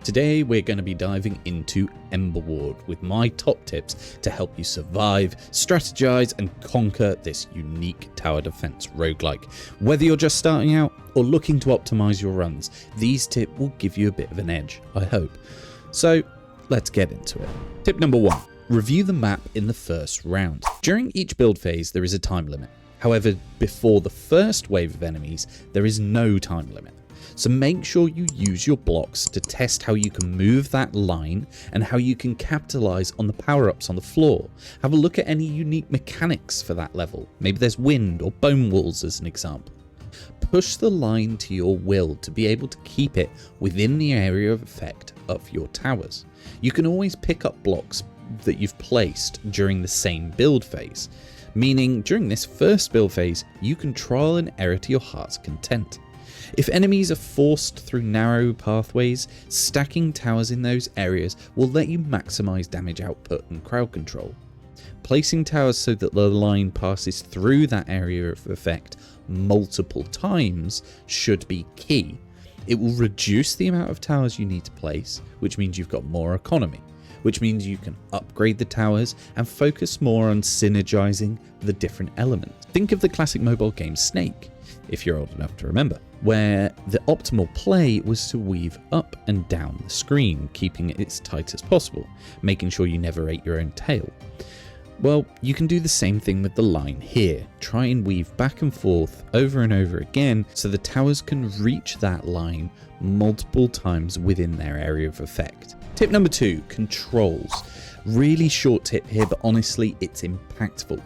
Today we're going to be diving into EMBERWARD with my top tips to help you survive, strategize and conquer this unique tower defense roguelike. Whether you're just starting out or looking to optimize your runs, these tips will give you a bit of an edge, I hope. So let's get into it. Tip number 1. Review the map in the first round. During each build phase there is a time limit. However, before the first wave of enemies, there is no time limit. So make sure you use your blocks to test how you can move that line and how you can capitalize on the power-ups on the floor. Have a look at any unique mechanics for that level. Maybe there's wind or bone walls as an example. Push the line to your will to be able to keep it within the area of effect of your towers. You can always pick up blocks that you've placed during the same build phase, meaning during this first build phase you can trial and error to your heart's content. If enemies are forced through narrow pathways, stacking towers in those areas will let you maximize damage output and crowd control. Placing towers so that the line passes through that area of effect multiple times should be key. It will reduce the amount of towers you need to place, which means you've got more economy, which means you can upgrade the towers and focus more on synergizing the different elements. Think of the classic mobile game Snake, if you're old enough to remember, where the optimal play was to weave up and down the screen, keeping it as tight as possible, making sure you never ate your own tail. Well, you can do the same thing with the line here. Try and weave back and forth over and over again so the towers can reach that line multiple times within their area of effect. Tip number 2, controls. Really short tip here, but honestly it's impactful.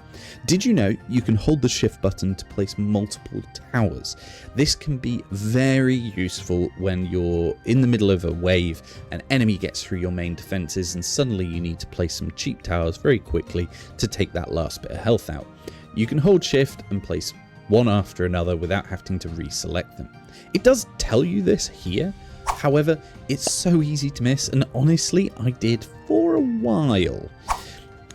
Did you know you can hold the shift button to place multiple towers? This can be very useful when you're in the middle of a wave, an enemy gets through your main defenses and suddenly you need to place some cheap towers very quickly to take that last bit of health out. You can hold shift and place one after another without having to reselect them. It does tell you this here, however it's so easy to miss, and honestly I did for a while.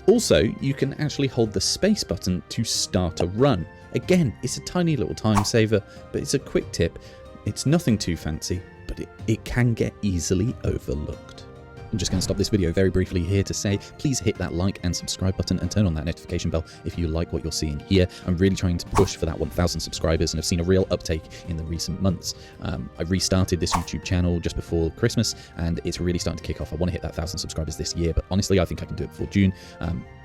Also, you can actually hold the space button to start a run. Again, it's a tiny little time saver, but it's a quick tip. It's nothing too fancy, but it can get easily overlooked. I'm just going to stop this video very briefly here to say, please hit that like and subscribe button and turn on that notification bell if you like what you're seeing here. I'm really trying to push for that 1,000 subscribers and have seen a real uptake in the recent months. I restarted this YouTube channel just before Christmas and it's really starting to kick off. I want to hit that 1,000 subscribers this year, but honestly I think I can do it before June.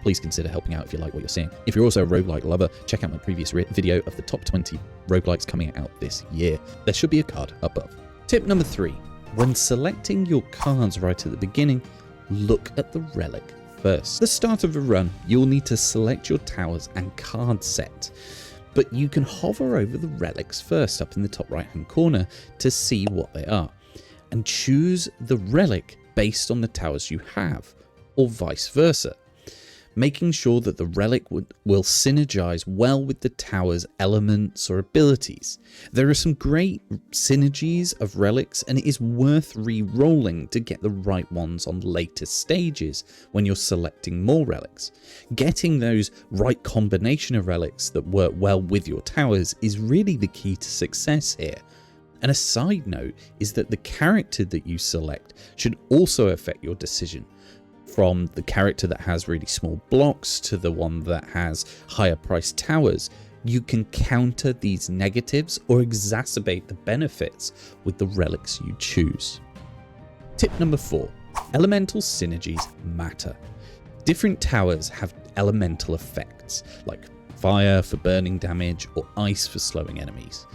Please consider helping out if you like what you're seeing. If you're also a roguelike lover, check out my previous video of the top 20 roguelikes coming out this year. There should be a card above. Tip number 3. When selecting your cards right at the beginning, look at the relic first. At the start of a run, you'll need to select your towers and card set, but you can hover over the relics first up in the top right hand corner to see what they are, and choose the relic based on the towers you have, or vice versa, making sure that the relic will synergize well with the tower's elements or abilities. There are some great synergies of relics and it is worth re-rolling to get the right ones on later stages when you're selecting more relics. Getting those right combination of relics that work well with your towers is really the key to success here. And a side note is that the character that you select should also affect your decision. From the character that has really small blocks to the one that has higher priced towers, you can counter these negatives or exacerbate the benefits with the relics you choose. Tip number 4. Elemental synergies matter. Different towers have elemental effects, like fire for burning damage or ice for slowing enemies.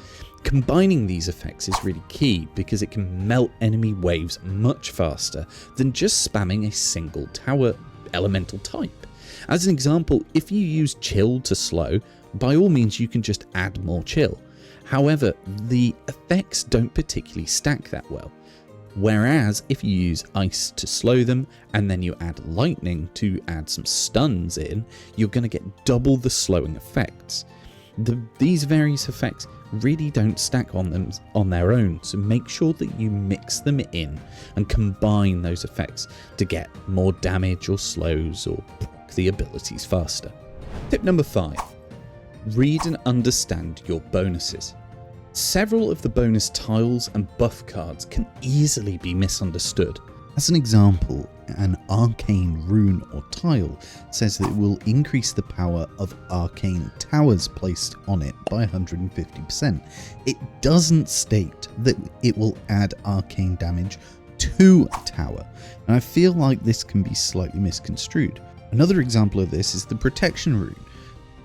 Combining these effects is really key because it can melt enemy waves much faster than just spamming a single tower elemental type. As an example, if you use chill to slow, by all means you can just add more chill. However, the effects don't particularly stack that well. Whereas if you use ice to slow them and then you add lightning to add some stuns in, you're going to get double the slowing effects. These various effects really don't stack on their own, so make sure that you mix them in and combine those effects to get more damage or slows or proc the abilities faster. Tip number 5. Read and understand your bonuses. Several of the bonus tiles and buff cards can easily be misunderstood. As an example, an arcane rune or tile says that it will increase the power of arcane towers placed on it by 150%. It doesn't state that it will add arcane damage to a tower, and I feel like this can be slightly misconstrued. Another example of this is the protection rune.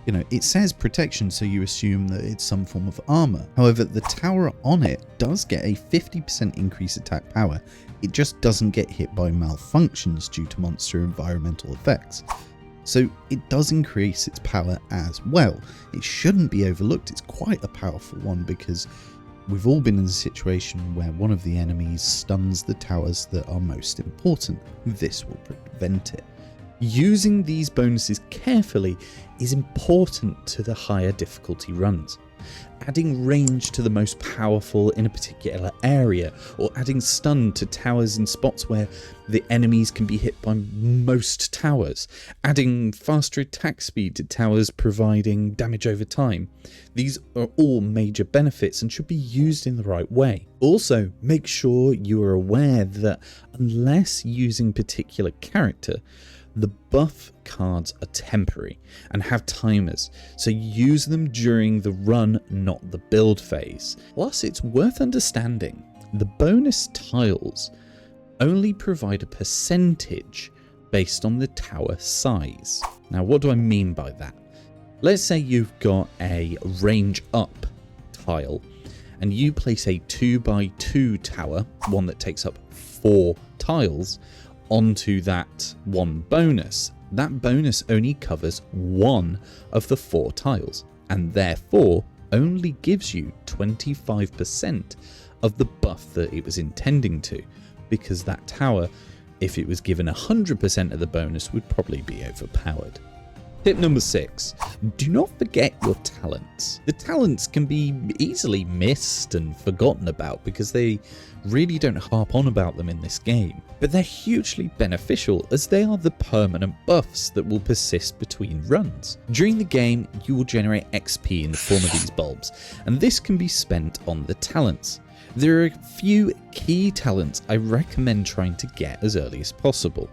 You know, it says protection, so you assume that it's some form of armor. However, the tower on it does get a 50% increase attack power. It just doesn't get hit by malfunctions due to monster environmental effects. So it does increase its power as well. It shouldn't be overlooked. It's quite a powerful one because we've all been in a situation where one of the enemies stuns the towers that are most important. This will prevent it. Using these bonuses carefully is important to the higher difficulty runs. Adding range to the most powerful in a particular area, or adding stun to towers in spots where the enemies can be hit by most towers, adding faster attack speed to towers providing damage over time. These are all major benefits and should be used in the right way. Also, make sure you are aware that unless using particular character, the buff cards are temporary and have timers, so use them during the run, not the build phase. Plus, it's worth understanding the bonus tiles only provide a percentage based on the tower size. Now, what do I mean by that? Let's say you've got a range up tile and you place a 2x2 tower, one that takes up 4 tiles, onto that one bonus. That bonus only covers 1 of the 4 tiles and therefore only gives you 25% of the buff that it was intending to, because that tower, if it was given 100% of the bonus, would probably be overpowered. Tip number 6, do not forget your talents. The talents can be easily missed and forgotten about because they really don't harp on about them in this game, but they're hugely beneficial as they are the permanent buffs that will persist between runs. During the game, you will generate XP in the form of these bulbs, and this can be spent on the talents. There are a few key talents I recommend trying to get as early as possible.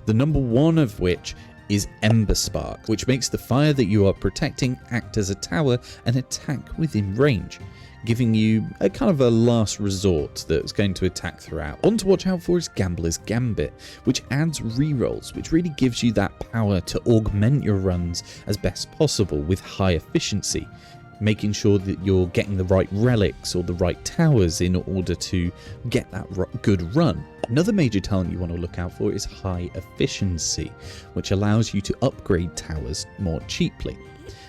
The number 1 of which is Ember Spark, which makes the fire that you are protecting act as a tower and attack within range, giving you a kind of a last resort that's going to attack throughout. One to watch out for is Gambler's Gambit, which adds rerolls, which really gives you that power to augment your runs as best possible with high efficiency, making sure that you're getting the right relics or the right towers in order to get that good run. Another major talent you want to look out for is High Efficiency, which allows you to upgrade towers more cheaply,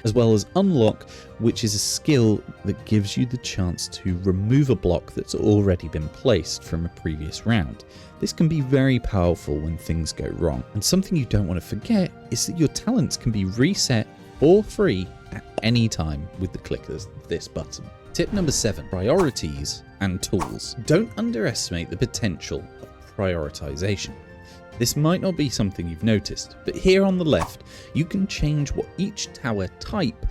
as well as Unlock, which is a skill that gives you the chance to remove a block that's already been placed from a previous round. This can be very powerful when things go wrong, and something you don't want to forget is that your talents can be reset for free at any time with the click of this button. Tip number 7, priorities and tools. Don't underestimate the potential of prioritization. This might not be something you've noticed, but here on the left, you can change what each tower type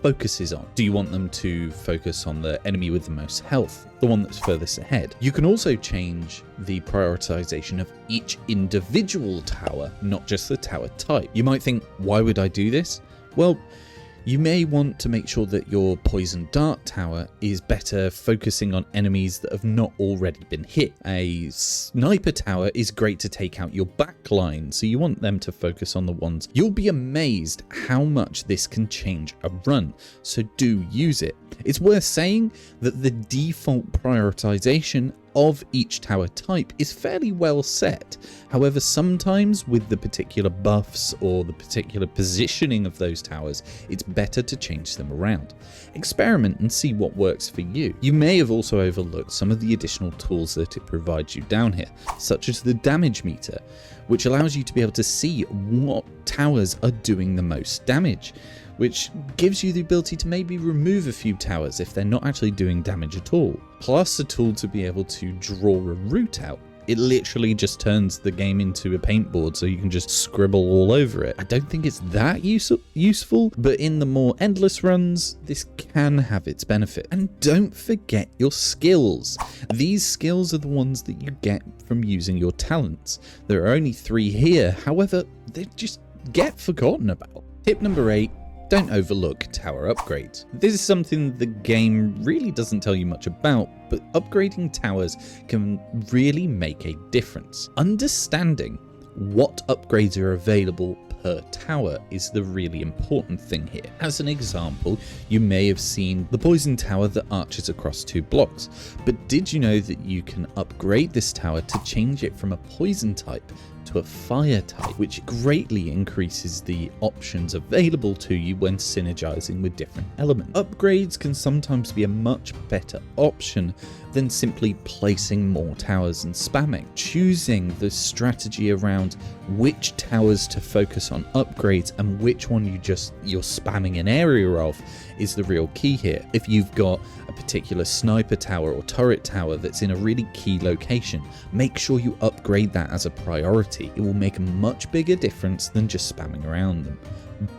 focuses on. Do you want them to focus on the enemy with the most health, the one that's furthest ahead? You can also change the prioritization of each individual tower, not just the tower type. You might think, why would I do this? Well, you may want to make sure that your Poison Dart tower is better focusing on enemies that have not already been hit. A Sniper tower is great to take out your backline, so you want them to focus on the ones. You'll be amazed how much this can change a run, so do use it. It's worth saying that the default prioritization of each tower type is fairly well set. However, sometimes with the particular buffs or the particular positioning of those towers, it's better to change them around. Experiment and see what works for you. You may have also overlooked some of the additional tools that it provides you down here, such as the damage meter, which allows you to be able to see what towers are doing the most damage, which gives you the ability to maybe remove a few towers if they're not actually doing damage at all. Plus a tool to be able to draw a route out It literally just turns the game into a paintboard so you can just scribble all over it. I don't think it's that useful, but in the more endless runs, this can have its benefit. And don't forget your skills. These skills are the ones that you get from using your talents. There are only 3 here, however, they just get forgotten about. Tip number 8. Don't overlook tower upgrades. This is something the game really doesn't tell you much about, but upgrading towers can really make a difference. Understanding what upgrades are available per tower is the really important thing here. As an example, you may have seen the poison tower that arches across 2 blocks, but did you know that you can upgrade this tower to change it from a poison type to a fire type, which greatly increases the options available to you when synergizing with different elements. Upgrades can sometimes be a much better option than simply placing more towers and spamming. Choosing the strategy around which towers to focus on upgrades and which one you're spamming an area of is the real key here. If you've got a particular sniper tower or turret tower that's in a really key location, make sure you upgrade that as a priority. It will make a much bigger difference than just spamming around them.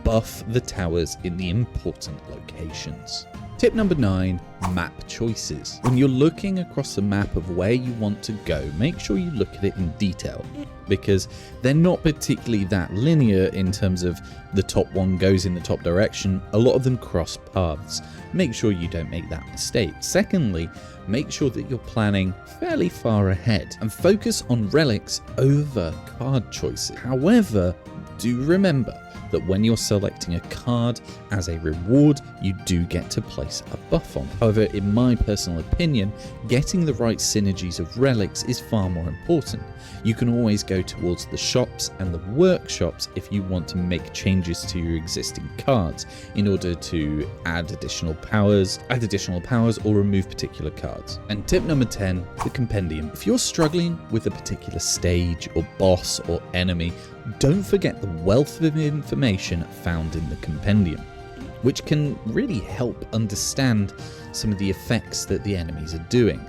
Buff the towers in the important locations. Tip number 9, map choices. When you're looking across the map of where you want to go, make sure you look at it in detail, because they're not particularly that linear in terms of the top one goes in the top direction. A lot of them cross paths. Make sure you don't make that mistake. Secondly, make sure that you're planning fairly far ahead and focus on relics over card choices. However, do remember that when you're selecting a card as a reward, you do get to place a buff on. However, in my personal opinion, getting the right synergies of relics is far more important. You can always go towards the shops and the workshops if you want to make changes to your existing cards in order to add additional powers or remove particular cards. And tip number 10, the Compendium. If you're struggling with a particular stage or boss or enemy, don't forget the wealth of information found in the Compendium, which can really help understand some of the effects that the enemies are doing.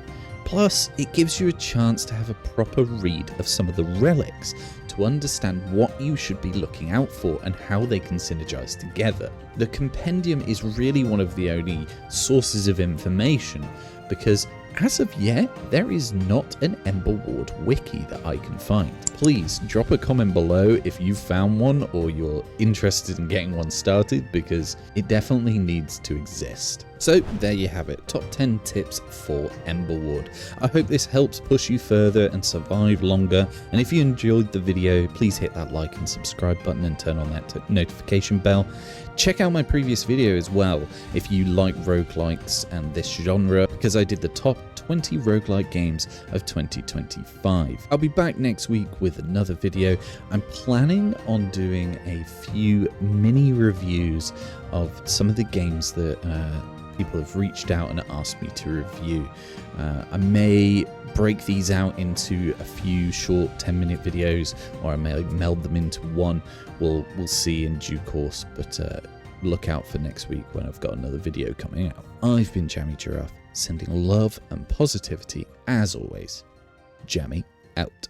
Plus, it gives you a chance to have a proper read of some of the relics to understand what you should be looking out for and how they can synergize together. The Compendium is really one of the only sources of information because as of yet, there is not an EMBERWARD wiki that I can find. Please drop a comment below if you've found one or you're interested in getting one started, because it definitely needs to exist. So there you have it, top 10 tips for EMBERWARD. I hope this helps push you further and survive longer. And if you enjoyed the video, please hit that like and subscribe button and turn on that notification bell. Check out my previous video as well if you like roguelikes and this genre, because I did the top 20 roguelike games of 2025. I'll be back next week with another video. I'm planning on doing a few mini reviews of some of the games that people have reached out and asked me to review. I may break these out into a few short 10-minute videos, or I may meld them into one. We'll see in due course, but look out for next week when I've got another video coming out. I've been JammyGiraffe, sending love and positivity as always. Jammy out.